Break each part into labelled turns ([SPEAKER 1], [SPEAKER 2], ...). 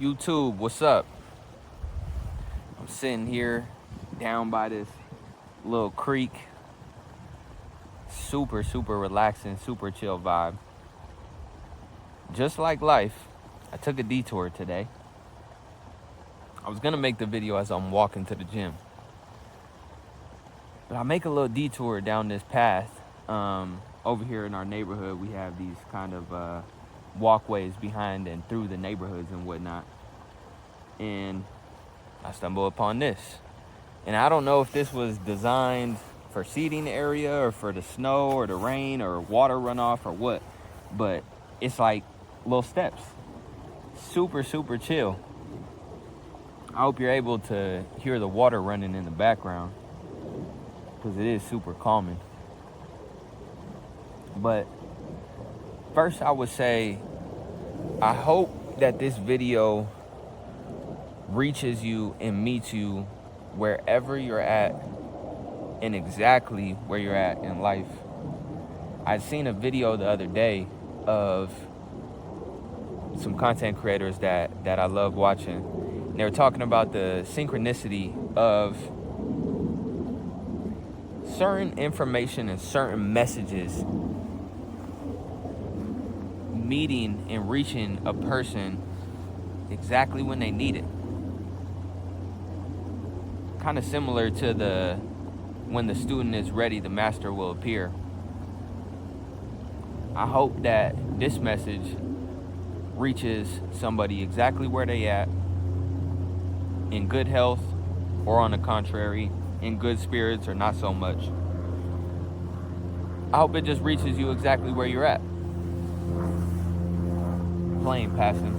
[SPEAKER 1] YouTube, what's up? I'm sitting here down by this little creek. Super relaxing, super chill vibe. Just like life, I took a detour today. I was gonna make the video as I'm walking to the gym, but I make a little detour down this path. Over here in our neighborhood, we have these kind of walkways behind and through the neighborhoods and whatnot. And I stumble upon this. And I don't know if this was designed for seating area or for the snow or the rain or water runoff or what, but it's like little steps. Super chill. I hope you're able to hear the water running in the background because it is super calming. But first I would say, I hope that this video reaches you and meets you wherever you're at and exactly where you're at in life. I'd seen a video the other day of some content creators that I love watching. They were talking about the synchronicity of certain information and certain messages meeting and reaching a person exactly when they need it. Kind of similar to when the student is ready, the master will appear. I hope that this message reaches somebody exactly where they at, in good health, or on the contrary, in good spirits or not so much. I hope it just reaches you exactly where you're at. Plane passing.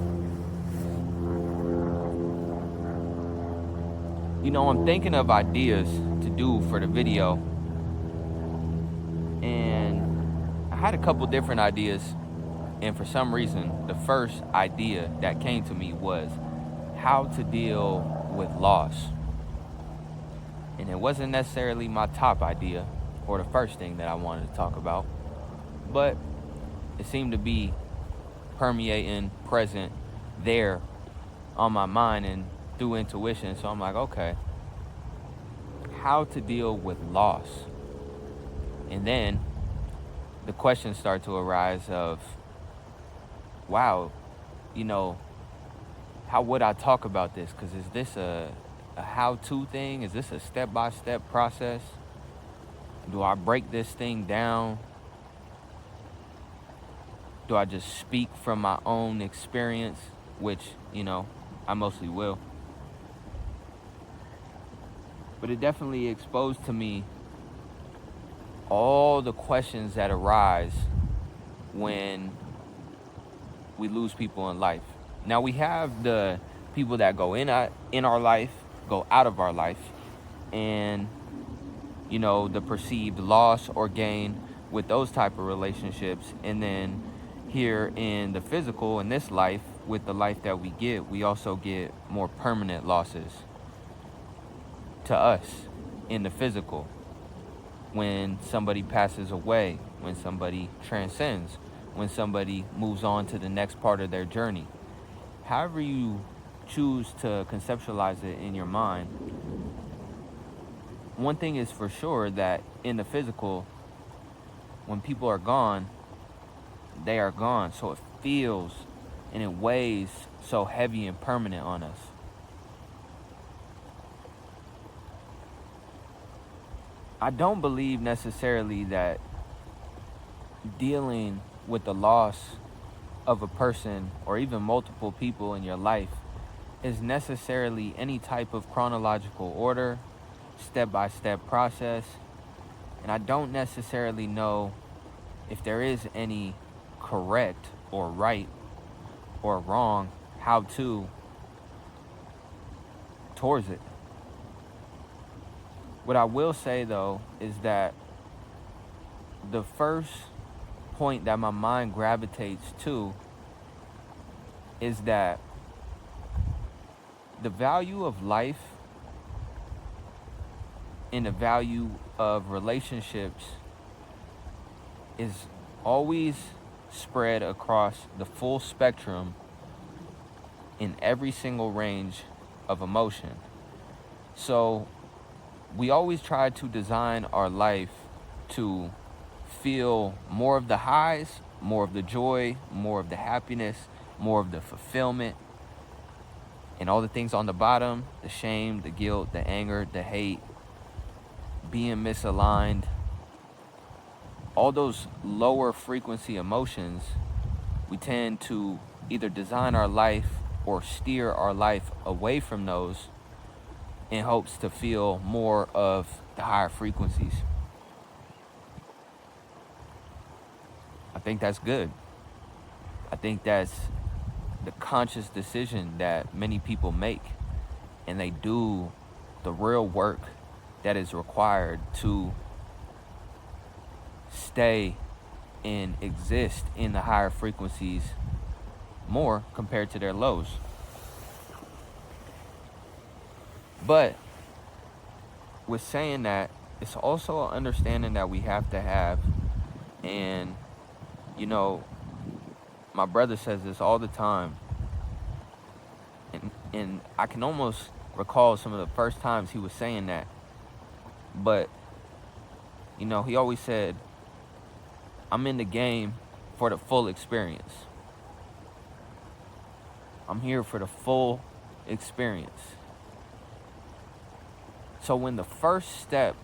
[SPEAKER 1] You know, I'm thinking of ideas to do for the video, and I had a couple different ideas, and for some reason, the first idea that came to me was how to deal with loss. And it wasn't necessarily my top idea or the first thing that I wanted to talk about, but it seemed to be permeating, present there on my mind and through intuition. So I'm like, okay, how to deal with loss? And then the questions start to arise of, wow, you know, how would I talk about this? Because is this a how-to thing? Is this a step-by-step process? Do I break this thing down? Do I just speak from my own experience, which, you know, I mostly will. But it definitely exposed to me all the questions that arise when we lose people in life. Now we have the people that go in our life, go out of our life, and you know, the perceived loss or gain with those type of relationships. And then here in the physical, in this life, with the life that we get, we also get more permanent losses to us in the physical. When somebody passes away, when somebody transcends, when somebody moves on to the next part of their journey. However you choose to conceptualize it in your mind, one thing is for sure that in the physical, when people are gone, they are gone. So it feels and it weighs so heavy and permanent on us. I don't believe necessarily that dealing with the loss of a person or even multiple people in your life is necessarily any type of chronological order, step-by-step process. And I don't necessarily know if there is any correct or right or wrong how to towards it. What I will say though is that the first point that my mind gravitates to is that the value of life and the value of relationships is always spread across the full spectrum in every single range of emotion. So we always try to design our life to feel more of the highs, more of the joy, more of the happiness, more of the fulfillment, and all the things on the bottom, the shame, the guilt, the anger, the hate, being misaligned, all those lower frequency emotions, we tend to either design our life or steer our life away from those in hopes to feel more of the higher frequencies. I think that's good. I think that's the conscious decision that many people make, and they do the real work that is required to stay and exist in the higher frequencies more compared to their lows. But with saying that, it's also an understanding that we have to have. And, you know, my brother says this all the time. And I can almost recall some of the first times he was saying that. But, you know, he always said, I'm in the game for the full experience. I'm here for the full experience. So when the first step,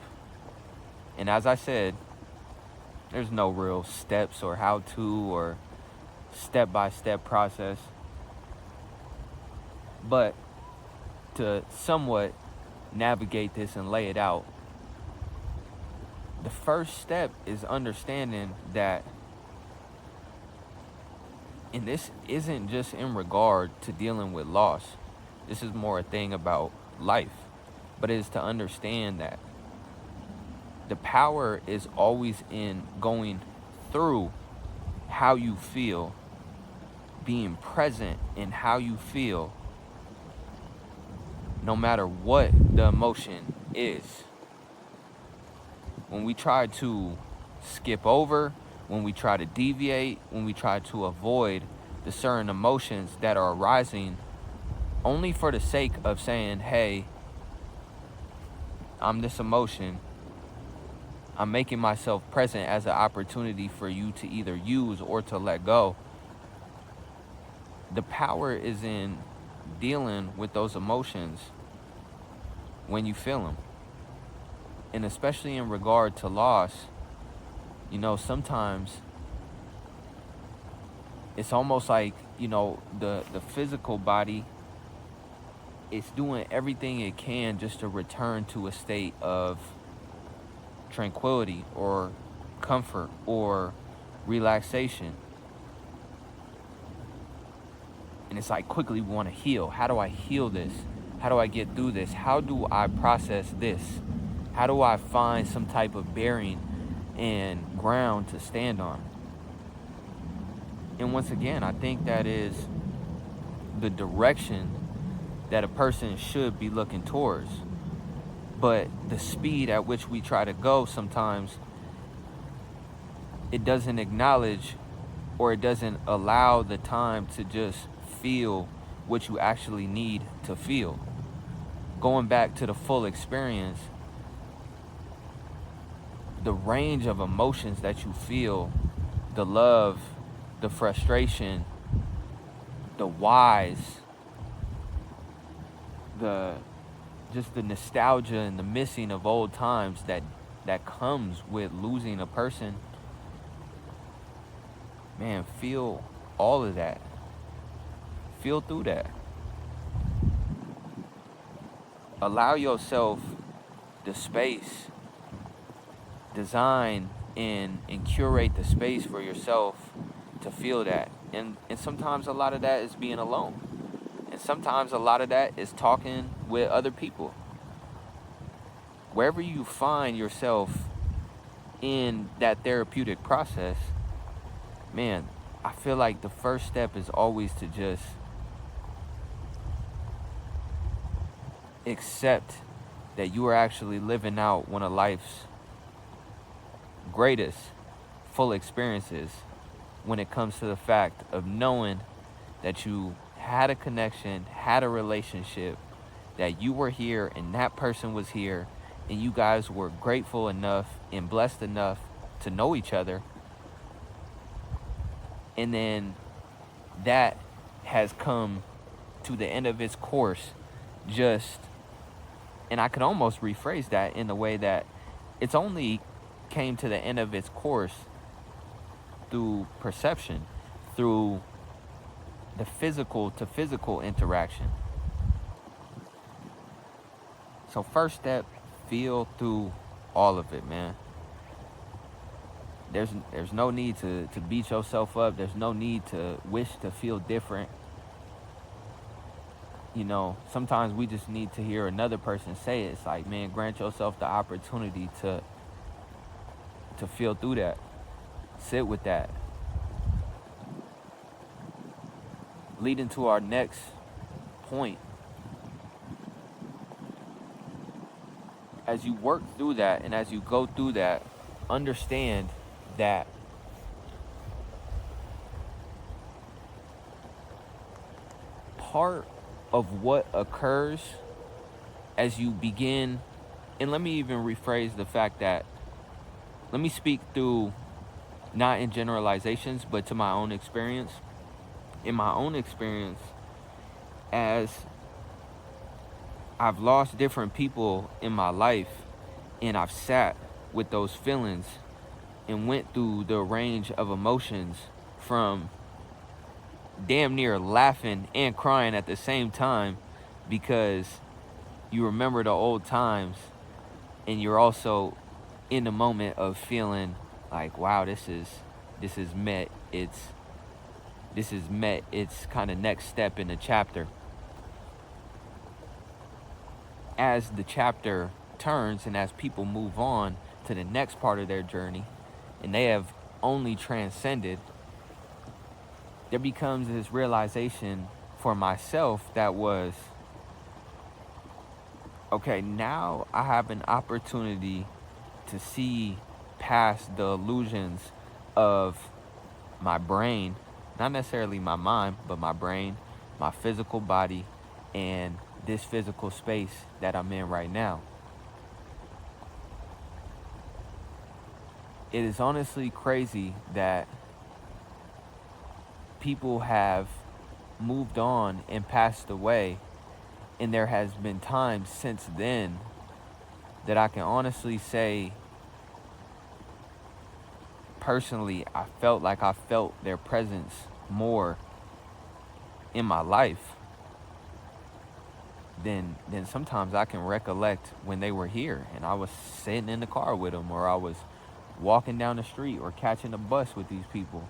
[SPEAKER 1] and as I said, there's no real steps or how to or step-by-step process, but to somewhat navigate this and lay it out, the first step is understanding that, and this isn't just in regard to dealing with loss, this is more a thing about life, but it is to understand that the power is always in going through how you feel, being present in how you feel, no matter what the emotion is. When we try to skip over, when we try to deviate, when we try to avoid the certain emotions that are arising only for the sake of saying, hey, I'm this emotion, I'm making myself present as an opportunity for you to either use or to let go. The power is in dealing with those emotions when you feel them. And especially in regard to loss, you know, sometimes it's almost like, you know, the physical body, it's doing everything it can just to return to a state of tranquility or comfort or relaxation. And it's like quickly we want to heal. How do I heal this? How do I get through this? How do I process this? How do I find some type of bearing and ground to stand on? And once again, I think that is the direction that a person should be looking towards. But the speed at which we try to go, sometimes it doesn't acknowledge or it doesn't allow the time to just feel what you actually need to feel. Going back to the full experience, the range of emotions that you feel, the love, the frustration, the whys, just the nostalgia and the missing of old times that comes with losing a person. Man, feel all of that. Feel through that. Allow yourself the space. Design and curate the space for yourself to feel that. And sometimes a lot of that is being alone. And sometimes a lot of that is talking with other people. Wherever you find yourself in that therapeutic process, man, I feel like the first step is always to just accept that you are actually living out one of life's greatest full experiences when it comes to the fact of knowing that you had a connection, had a relationship, that you were here and that person was here, and you guys were grateful enough and blessed enough to know each other, and then that has come to the end of its course, just, and I could almost rephrase that in the way that it's only came to the end of its course through perception, through the physical to physical interaction. So first step, feel through all of it, man. There's no need to beat yourself up. There's no need to wish to feel different. You know, sometimes we just need to hear another person say it. It's like, man, grant yourself the opportunity to feel through that. Sit with that. Leading to our next point. As you work through that and as you go through that, understand that part of what occurs as you begin, and let me even rephrase the fact that, let me speak through, not in generalizations, but to my own experience. In my own experience, as I've lost different people in my life, and I've sat with those feelings and went through the range of emotions from damn near laughing and crying at the same time, because you remember the old times, and you're also in the moment of feeling like, wow, this is met its kind of next step in the chapter. As the chapter turns and as people move on to the next part of their journey, and they have only transcended, there becomes this realization for myself that was, okay, now I have an opportunity to see past the illusions of my brain, not necessarily my mind, but my brain, my physical body, and this physical space that I'm in right now. It is honestly crazy that people have moved on and passed away, and there has been times since then that I can honestly say, personally, I felt like I felt their presence more in my life than sometimes I can recollect when they were here and I was sitting in the car with them, or I was walking down the street or catching a bus with these people.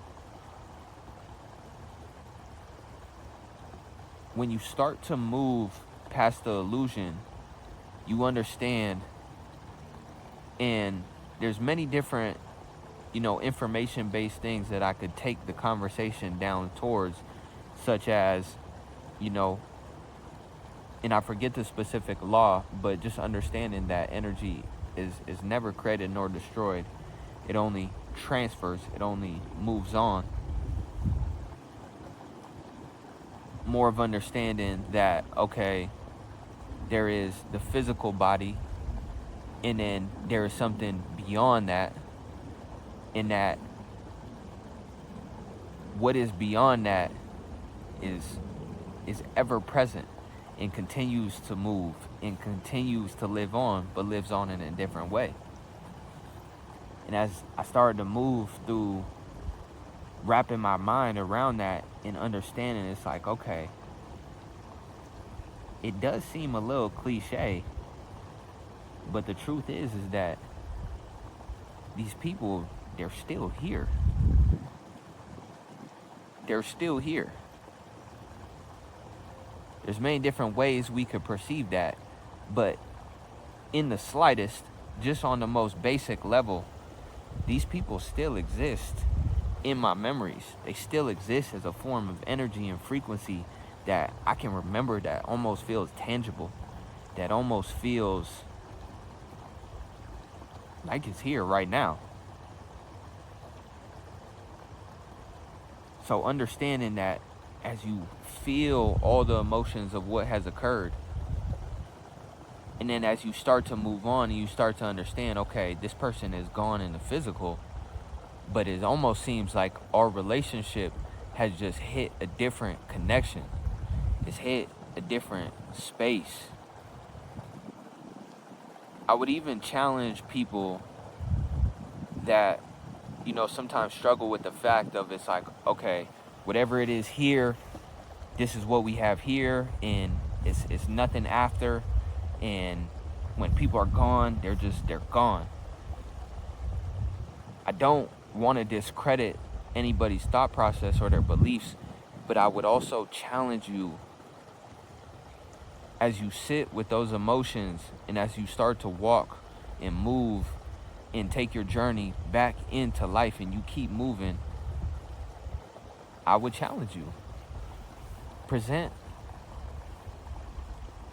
[SPEAKER 1] When you start to move past the illusion, you understand, and there's many different, information-based things that I could take the conversation down towards, such as, and I forget the specific law, but just understanding that energy is never created nor destroyed. It only transfers, it only moves on. More of understanding that, okay, there is the physical body, and then there is something beyond that, and that what is beyond that is ever present and continues to move and continues to live on, but lives on in a different way. And as I started to move through wrapping my mind around that and understanding, it's like, okay, it does seem a little cliche, but the truth is that these people, they're still here. They're still here. There's many different ways we could perceive that, but in the slightest, just on the most basic level, these people still exist in my memories. They still exist as a form of energy and frequency that I can remember, that almost feels tangible, that almost feels like it's here right now. So understanding that as you feel all the emotions of what has occurred, and then as you start to move on and you start to understand, okay, this person is gone in the physical, but it almost seems like our relationship has just hit a different connection. It's hit a different space. I would even challenge people that, sometimes struggle with the fact of, it's like, okay, whatever it is here, this is what we have here, and it's nothing after. And when people are gone, they're gone. I don't want to discredit anybody's thought process or their beliefs, but I would also challenge you, as you sit with those emotions and as you start to walk and move and take your journey back into life and you keep moving, I would challenge you. Present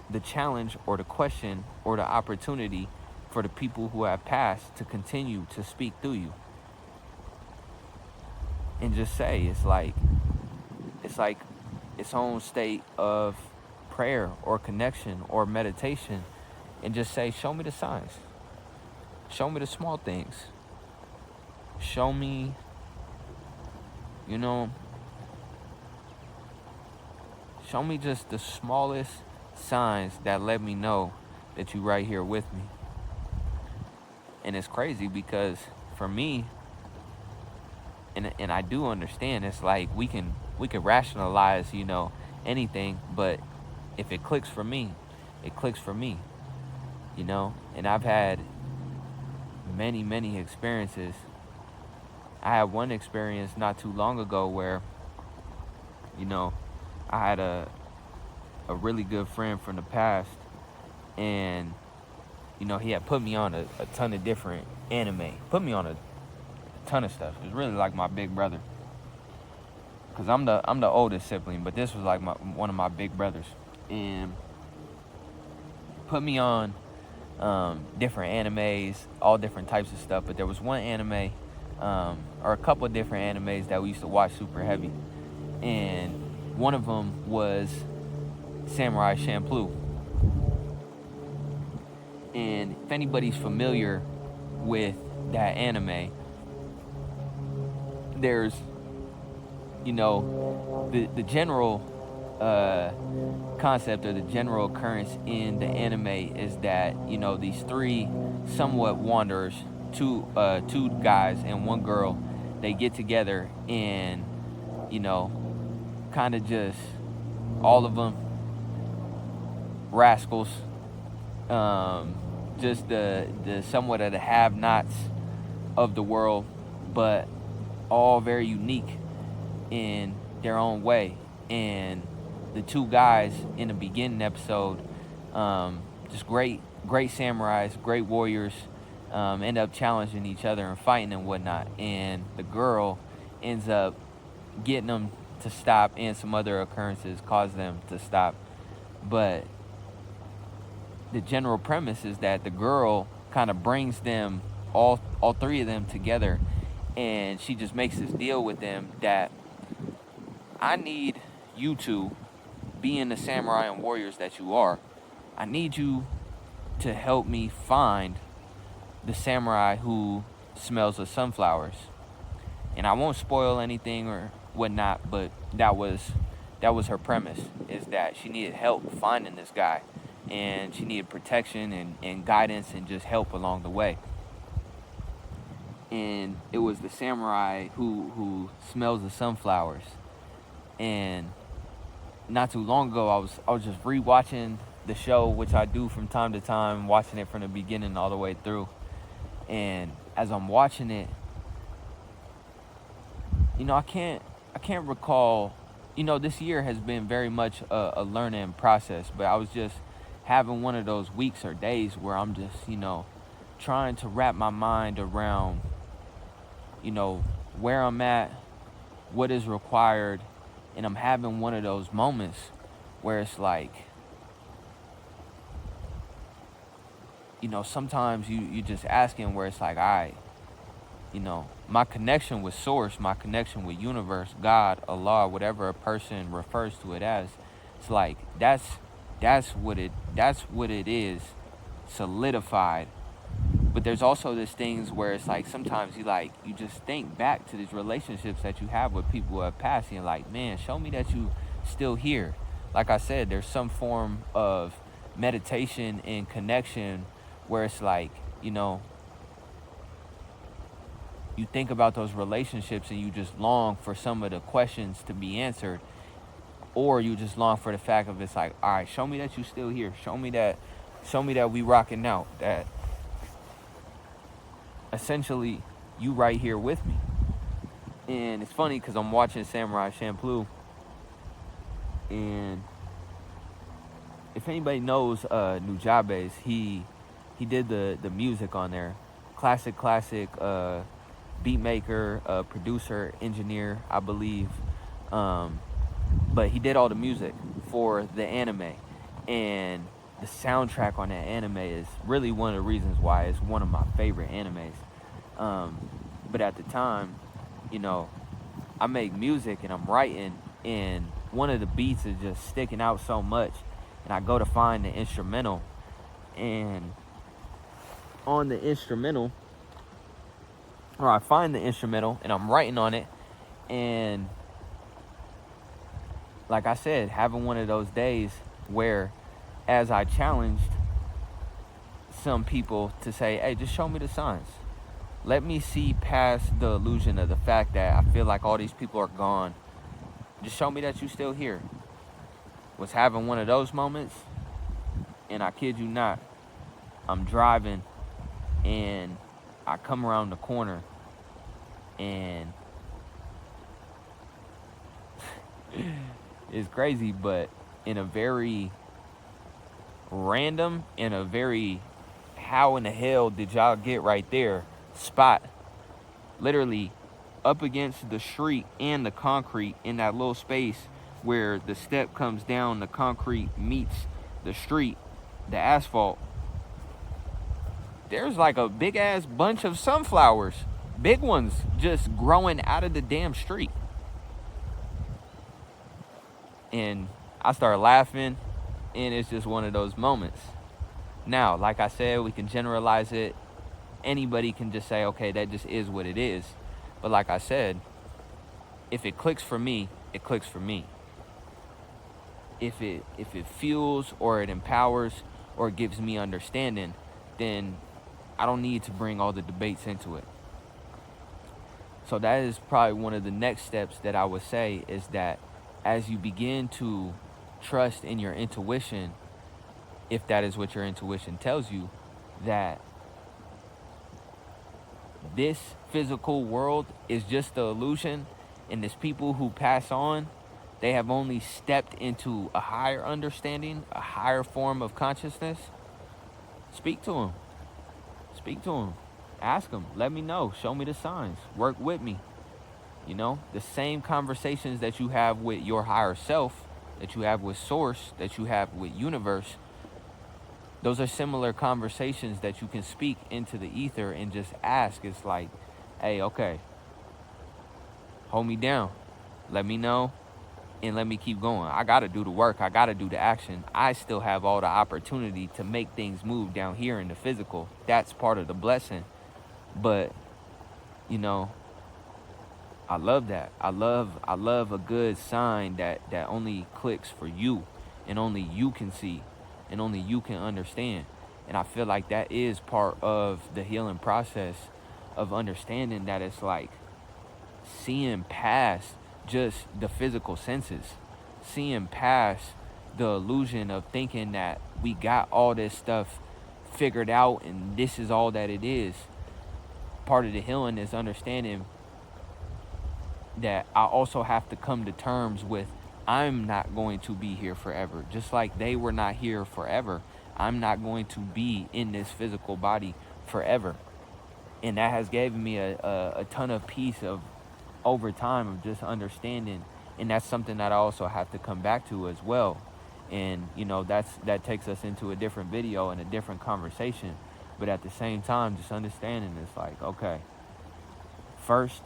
[SPEAKER 1] the challenge or the question or the opportunity for the people who have passed to continue to speak through you. And just say, it's like its own state of prayer or connection or meditation, and just say, show me the signs. Show me the small things. Show me, show me just the smallest signs that let me know that you're right here with me. And it's crazy because for me, and I do understand, it's like we can rationalize, anything, but if it clicks for me, it clicks for me, and I've had many experiences. I had one experience not too long ago where, I had a really good friend from the past, and he had put me on a ton of different anime, put me on a ton of stuff. It was really like my big brother, because I'm the oldest sibling, but this was like one of my big brothers, and put me on different animes, all different types of stuff. But there was one anime, or a couple of different animes that we used to watch super heavy, and one of them was Samurai Champloo. And if anybody's familiar with that anime, there's, the general concept or the general occurrence in the anime is that, these three somewhat wanderers, two guys and one girl, they get together and, kind of just, all of them rascals, just the somewhat of the have-nots of the world, but all very unique in their own way. And the two guys in the beginning episode, just great samurais, great warriors, end up challenging each other and fighting and whatnot. And the girl ends up getting them to stop, and some other occurrences cause them to stop. But the general premise is that the girl kind of brings them, all three of them together, and she just makes this deal with them that, I need you two, being the samurai and warriors that you are, I need you to help me find the samurai who smells of sunflowers. And I won't spoil anything or whatnot, but that was her premise, is that she needed help finding this guy, and she needed protection and guidance and just help along the way. And it was the samurai who smells the sunflowers. And not too long ago, I was just rewatching the show, which I do from time to time, watching it from the beginning all the way through. And as I'm watching it, I can't recall. This year has been very much a learning process, but I was just having one of those weeks or days where I'm just, trying to wrap my mind around, where I'm at, what is required. And I'm having one of those moments where it's like, sometimes you just asking, where it's like, all right, my connection with source, my connection with universe, God, Allah, whatever a person refers to it as, it's like that's what it is, solidified. But there's also these things where it's like sometimes you just think back to these relationships that you have with people who have passed, and you're like, man, show me that you still here. Like I said, there's some form of meditation and connection where it's like, you think about those relationships and you just long for some of the questions to be answered, or you just long for the fact of it's like, all right, show me that you still here. Show me that we rocking out. That essentially you right here with me. And it's funny because I'm watching Samurai Champloo, and if anybody knows Nujabes, he did the music on there. Classic beat maker, producer, engineer, I believe. But he did all the music for the anime, and the soundtrack on that anime is really one of the reasons why it's one of my favorite animes. But at the time, I make music and I'm writing, and one of the beats is just sticking out so much, and I go to find the instrumental, and on the instrumental, or I find the instrumental and I'm writing on it, and like I said, having one of those days where, as I challenged some people to say, hey, just show me the signs. Let me see past the illusion of the fact that I feel like all these people are gone. Just show me that you still here. Was having one of those moments, and I kid you not, I'm driving and I come around the corner, and it's crazy, but in a very random, in a very how in the hell did y'all get right there spot, literally up against the street and the concrete, in that little space where the step comes down, the concrete meets the street, the asphalt, there's like a big ass bunch of sunflowers, big ones, just growing out of the damn street. And I started laughing, and it's just one of those moments. Now, like I said, we can generalize it. Anybody can just say, okay, that just is what it is. But like I said, if it clicks for me, it clicks for me. If it fuels or it empowers or it gives me understanding, then I don't need to bring all the debates into it. So that is probably one of the next steps that I would say, is that as you begin to trust in your intuition, if that is what your intuition tells you, that this physical world is just the illusion, and there's people who pass on, they have only stepped into a higher understanding, a higher form of consciousness. Speak to them. Speak to them. Ask them. Let me know. Show me the signs. Work with me. The same conversations that you have with your higher self, that you have with source, that you have with universe, those are similar conversations that you can speak into the ether and just ask. It's like, hey, okay, hold me down. Let me know, and let me keep going. I got to do the work. I got to do the action. I still have all the opportunity to make things move down here in the physical. That's part of the blessing. But, I love that. I love a good sign that only clicks for you, and only you can see, and only you can understand. And I feel like that is part of the healing process, of understanding that it's like seeing past just the physical senses, seeing past the illusion of thinking that we got all this stuff figured out and this is all that it is. Part of the healing is understanding that I also have to come to terms with, I'm not going to be here forever. Just like they were not here forever, I'm not going to be in this physical body forever. And that has given me a ton of peace of over time, of just understanding. And that's something that I also have to come back to as well. And that takes us into a different video and a different conversation. But at the same time, just understanding it's like, okay, First,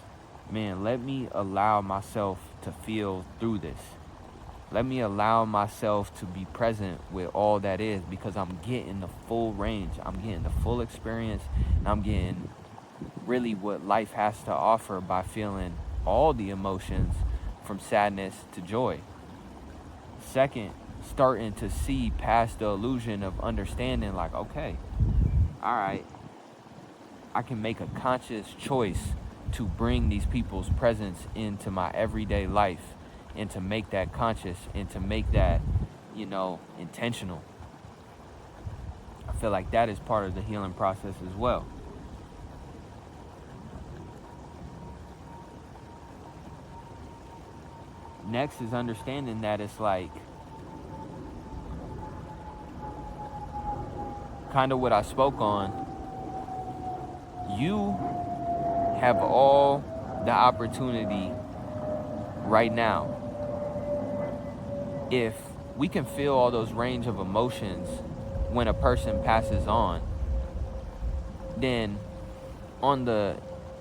[SPEAKER 1] man, let me allow myself to feel through this. Let me allow myself to be present with all that is, because I'm getting the full range. I'm getting the full experience, and I'm getting really what life has to offer by feeling all the emotions from sadness to joy. Second, starting to see past the illusion of understanding, like, okay, all right, I can make a conscious choice to bring these people's presence into my everyday life, and to make that conscious, and to make that, intentional. I feel like that is part of the healing process as well. Next is understanding that it's like kind of what I spoke on. You have all the opportunity right now. If we can feel all those range of emotions when a person passes on, then on the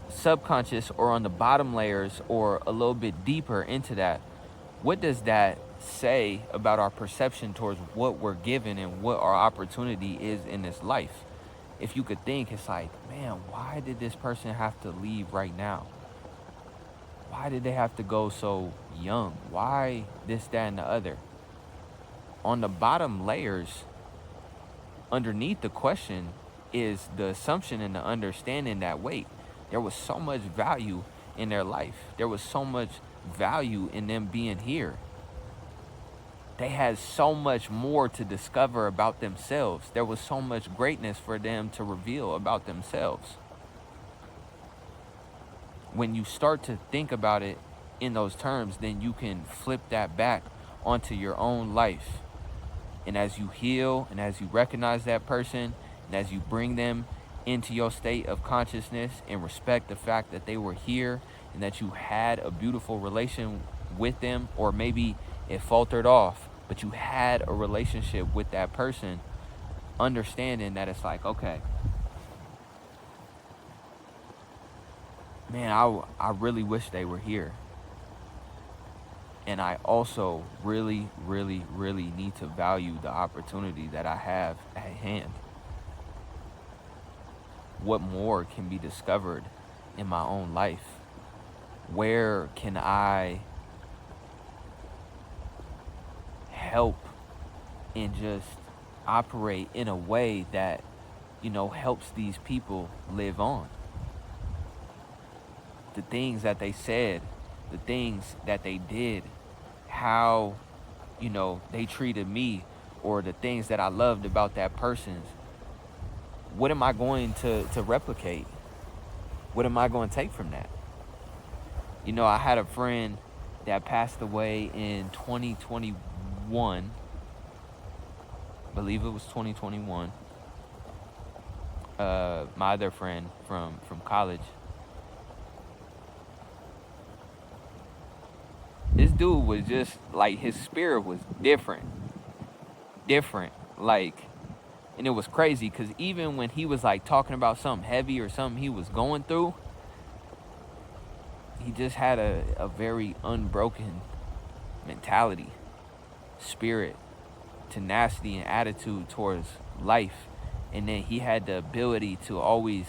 [SPEAKER 1] subconscious, or on the bottom layers, or a little bit deeper into that, what does that say about our perception towards what we're given and what our opportunity is in this life? If you could think, it's like, man, why did this person have to leave right now? Why did they have to go so young? Why this, that, and the other? On the bottom layers, underneath the question, is the assumption and the understanding that, wait, there was so much value in their life. There was so much value in them being here. They had so much more to discover about themselves. There was so much greatness for them to reveal about themselves. When you start to think about it in those terms, then you can flip that back onto your own life. And as you heal, and as you recognize that person, and as you bring them into your state of consciousness, and respect the fact that they were here, and that you had a beautiful relation with them, or maybe it faltered off, but you had a relationship with that person, understanding that it's like, okay, man, I really wish they were here. And I also really, really, really need to value the opportunity that I have at hand. What more can be discovered in my own life? Where can I help and just operate in a way that, helps these people live on? The things that they said, the things that they did, how, they treated me, or the things that I loved about that person. What am I going to replicate? What am I going to take from that? I had a friend that passed away in 2021. I believe it was 2021. My other friend from college. This dude was just like, his spirit was different, like, and it was crazy, because even when he was like talking about something heavy or something he was going through, he just had a very unbroken mentality, spirit, tenacity, and attitude towards life. And then he had the ability to always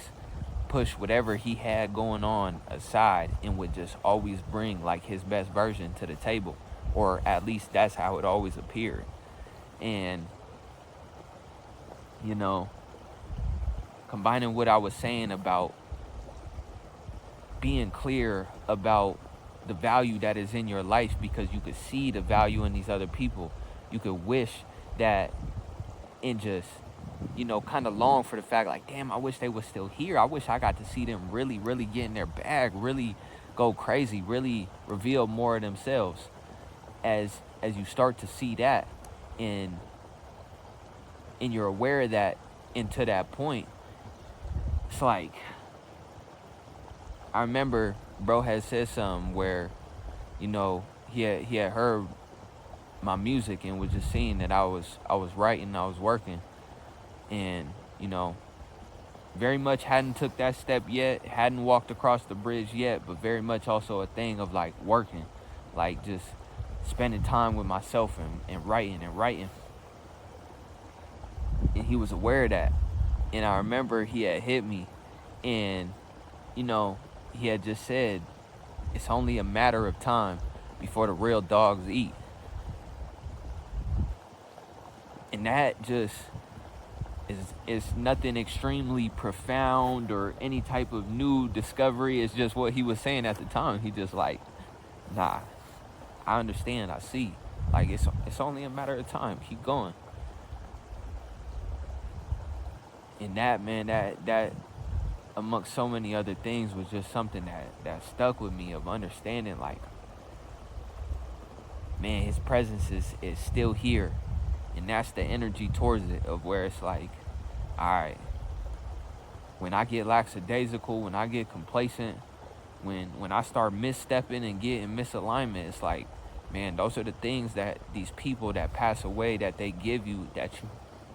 [SPEAKER 1] push whatever he had going on aside, and would just always bring like his best version to the table, or at least that's how it always appeared. And combining what I was saying about being clear about the value that is in your life, because you could see the value in these other people, you could wish that, and just kind of long for the fact, like, damn, I wish they were still here. I wish I got to see them really, really get in their bag, really go crazy, really reveal more of themselves. As you start to see that, and you're aware of that, and to that point, it's like, I remember bro had said something where, he had heard my music, and was just seeing that I was writing, I was working, and very much hadn't took that step yet, hadn't walked across the bridge yet, but very much also a thing of like working, like just spending time with myself and writing and writing. And he was aware of that. And I remember he had hit me, and you know, he had just said, it's only a matter of time before the real dogs eat. And that just is nothing extremely profound or any type of new discovery. It's just what he was saying at the time. He just like, nah, I understand, I see. Like it's only a matter of time. Keep going. And that, man, that amongst so many other things was just something that stuck with me, of understanding like, man, his presence is still here. And that's the energy towards it, of where it's like, all right, when I get lackadaisical, when I get complacent, when I start misstepping and getting misalignment, it's like, man, those are the things that these people that pass away, that they give you, that you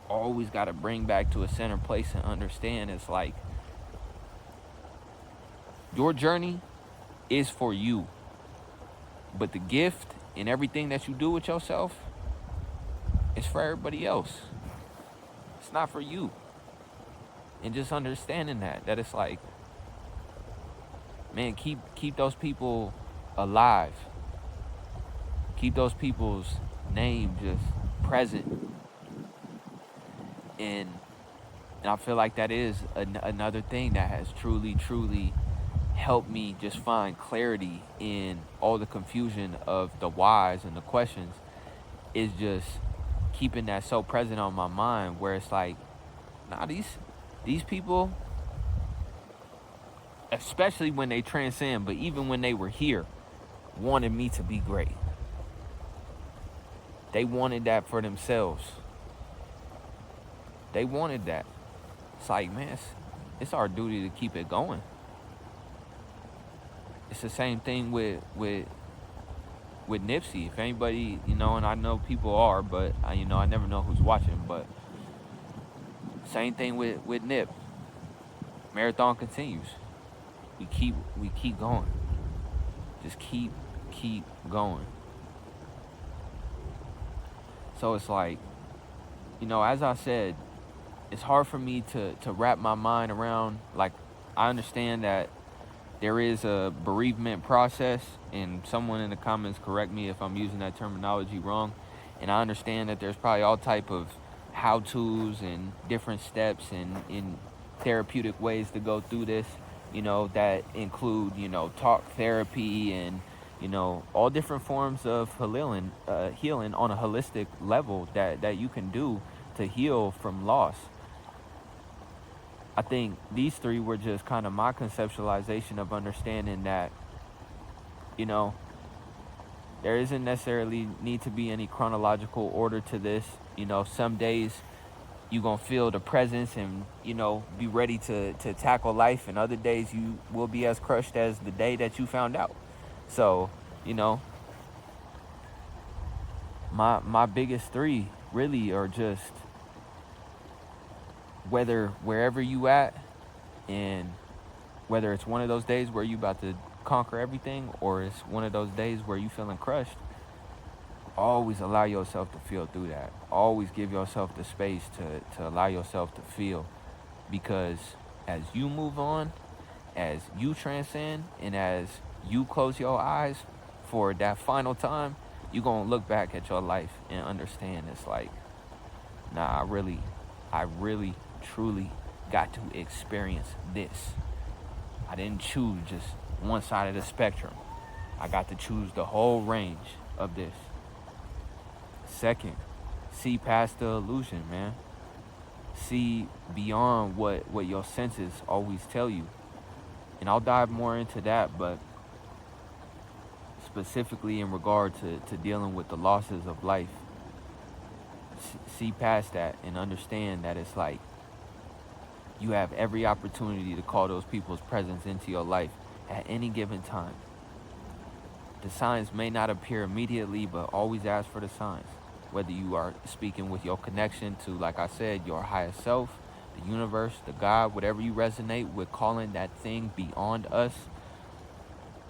[SPEAKER 1] always got to bring back to a center place and understand. It's like, your journey is for you, but the gift and everything that you do with yourself is for everybody else. It's not for you. And just understanding that it's like, man, keep those people alive. Keep those people's name just present. And I feel like that is another thing that has truly helped me just find clarity in all the confusion of the whys and the questions, is just keeping that so present on my mind, where it's like, nah, these people, especially when they transcend, but even when they were here, wanted me to be great. They wanted that for themselves. They wanted that. It's like, man, it's our duty to keep it going. It's the same thing with Nipsey. If anybody, and I know people are, but I never know who's watching. But same thing with Nip. Marathon continues. We keep going. Just keep going. So it's like, as I said, it's hard for me to wrap my mind around. Like, I understand that there is a bereavement process, and someone in the comments correct me if I'm using that terminology wrong. And I understand that there's probably all type of how-tos and different steps and in therapeutic ways to go through this, that include, talk therapy and, all different forms of healing on a holistic level that you can do to heal from loss. I think these three were just kind of my conceptualization of understanding that, there isn't necessarily need to be any chronological order to this. Some days you're going to feel the presence and, be ready to tackle life. And other days you will be as crushed as the day that you found out. So, my biggest three really are just, wherever you at, and whether it's one of those days where you about to conquer everything, or it's one of those days where you feeling crushed, always allow yourself to feel through that. Always give yourself the space to allow yourself to feel, because as you move on, as you transcend, and as you close your eyes for that final time, you're going to look back at your life and understand it's like, nah, I really, truly got to experience this. I didn't choose just one side of the spectrum. I got to choose the whole range of this. Second, see past the illusion, man. See beyond what your senses always tell you. And I'll dive more into that, but specifically in regard to dealing with the losses of life. See past that and understand that it's like, you have every opportunity to call those people's presence into your life at any given time. The signs may not appear immediately, but always ask for the signs. Whether you are speaking with your connection to, like I said, your higher self, the universe, the God, whatever you resonate with calling that thing beyond us,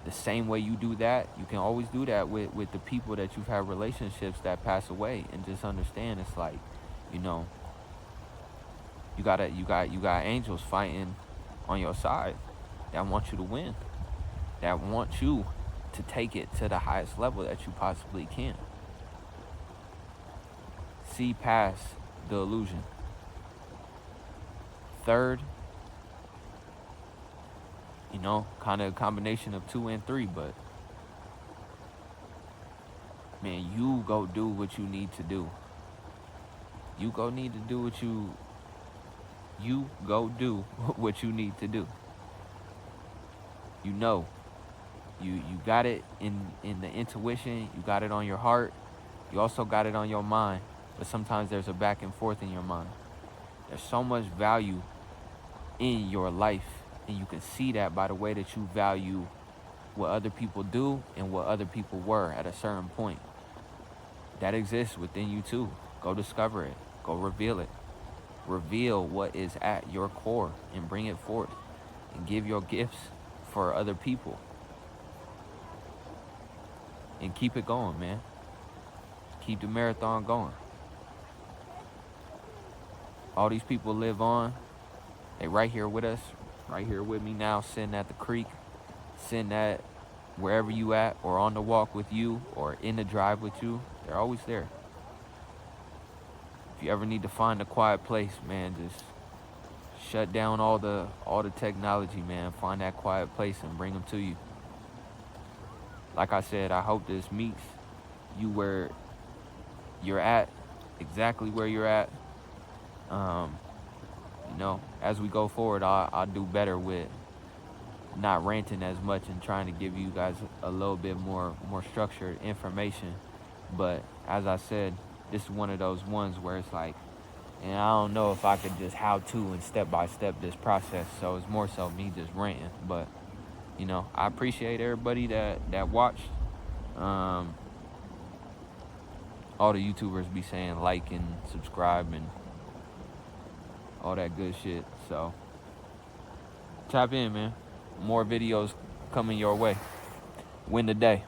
[SPEAKER 1] the same way you do that, you can always do that with the people that you've had relationships that pass away. And just understand, it's like, you know, you got angels fighting on your side that want you to win, that want you to take it to the highest level that you possibly can. See past the illusion. Third, you know, kind of a combination of 2 and 3, but man, you go do what you need to do. You go need to do what you go do what you need to do. You know, you got it in the intuition, you got it on your heart, you also got it on your mind, but sometimes there's a back and forth in your mind. There's so much value in your life, and you can see that by the way that you value what other people do and what other people were at a certain point. That exists within you too. Go discover it. Go reveal it. Reveal what is at your core and bring it forth, and give your gifts for other people. And keep it going, man. Keep the marathon going. All these people live on. They right here with us, right here with me now, sitting at the creek, sitting at wherever you at, or on the walk with you, or in the drive with you. They're always there. If you ever need to find a quiet place, man, just shut down all the technology, man. Find that quiet place and bring them to you. Like I said, I hope this meets you where you're at, exactly where you're at. You know, as we go forward, I'll do better with not ranting as much and trying to give you guys a little bit more structured information. But as I said, this is one of those ones where it's like, and I don't know if I could just how to and step by step this process. So it's more so me just ranting. But you know, I appreciate everybody that watched. All the YouTubers be saying like and subscribe and all that good shit. So tap in, man. More videos coming your way. Win the day.